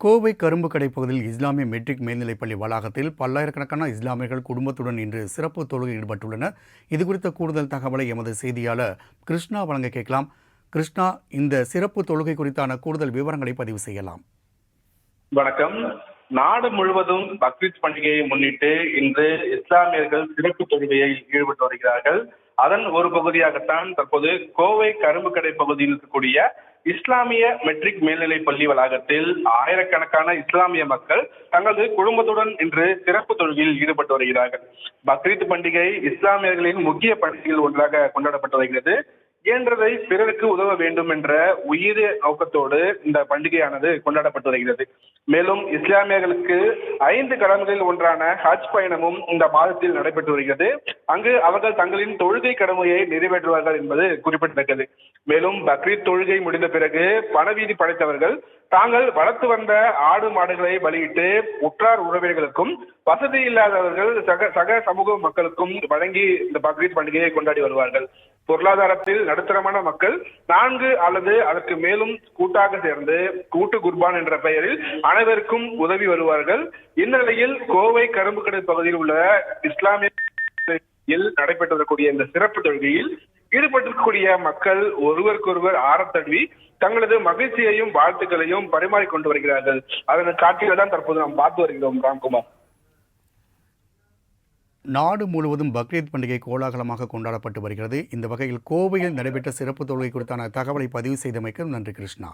கோவை கரும்புக்கடை பகுதியில் இஸ்லாமிய மெட்ரிக் மேல்நிலைப்பள்ளி வளாகத்தில் பல்லாயிரக்கணக்கான இஸ்லாமியர்கள் குடும்பத்துடன் இன்று சிறப்பு தொழுகையில் ஈடுபட்டுள்ளனர். இதுகுறித்த கூடுதல் தகவலை எமது செய்தியாளர் கிருஷ்ணா வழங்க கேட்கலாம். கிருஷ்ணா, இந்த சிறப்பு தொழுகை குறித்தான கூடுதல் விவரங்களை பதிவு செய்யலாம். வணக்கம். நாடு முழுவதும் பக்ரீத் பண்டிகையை முன்னிட்டு இன்று இஸ்லாமியர்கள் சிறப்பு தொழுகையில் ஈடுபட்டு வருகிறார்கள். அதன் ஒரு பகுதியாகத்தான் தற்போது கோவை கரும்புக்கடை பகுதியில் இருக்கக்கூடிய இஸ்லாமிய மெட்ரிக் மேல்நிலை பள்ளி வளாகத்தில் ஆயிரக்கணக்கான இஸ்லாமிய மக்கள் தங்களது குடும்பத்துடன் இன்று சிறப்பு தொழுகையில் ஈடுபட்டு வருகிறார்கள். பக்ரீத் பண்டிகை இஸ்லாமியர்களின் முக்கிய பண்டிகையில் ஒன்றாக கொண்டாடப்பட்டு வருகிறது. இயன்றதை பிறருக்கு உதவ வேண்டும் என்ற உயிர் நோக்கத்தோடு இந்த பண்டிகையானது கொண்டாடப்பட்டு வருகிறது. மேலும் இஸ்லாமியர்களுக்கு 5 கடமைகளில் ஒன்றான ஹஜ் பயணமும் இந்த மாதத்தில் நடைபெற்று வருகிறது. அங்கு அவர்கள் தங்களின் தொழுகை கடமையை நிறைவேற்றுவார்கள் என்பது குறிப்பிடத்தக்கது. மேலும் பக்ரீத் தொழுகை முடிந்த பிறகு பணவீதி படைத்தவர்கள் தாங்கள் வளர்த்து வந்த ஆடு மாடுகளை பலியிட்டு உற்றார் உறவினர்களுக்கும் வசதி இல்லாதவர்கள் சக சமூக மக்களுக்கும் வழங்கி இந்த பக்ரீத் பண்டிகையை கொண்டாடி வருவார்கள். பொருளாதாரத்தில் நடுத்தரமான மக்கள் 4 அல்லது அதற்கு மேலும் கூட்டாக சேர்ந்து கூட்டு குர்பான் என்ற பெயரில் அனைவருக்கும் உதவி வருவார்கள். இந்நிலையில் கோவை கரும்புக்கடை பகுதியில் உள்ள இஸ்லாமிய நடைபெற்று வரக்கூடிய இந்த சிறப்பு தொழுகையில் ஈடுபட்டிருக்கக்கூடிய மக்கள் ஒருவருக்கொருவர் ஆரத்தழுவி தங்களது மகிழ்ச்சியையும் வாழ்த்துக்களையும் பரிமாறிக்கொண்டு வருகிறார்கள். அதன் காட்சிகள் தான் தற்போது நாம் பார்த்து வருகிறோம். ராம்குமார், நாடு முழுவதும் பக்ரீத் பண்டிகை கோலாகலமாக கொண்டாடப்பட்டு வருகிறது. இந்த வகையில் கோவையில் நடைபெற்ற சிறப்பு தொழுகை குறித்தான தகவலை பதிவு செய்தமைக்கு நன்றி கிருஷ்ணா.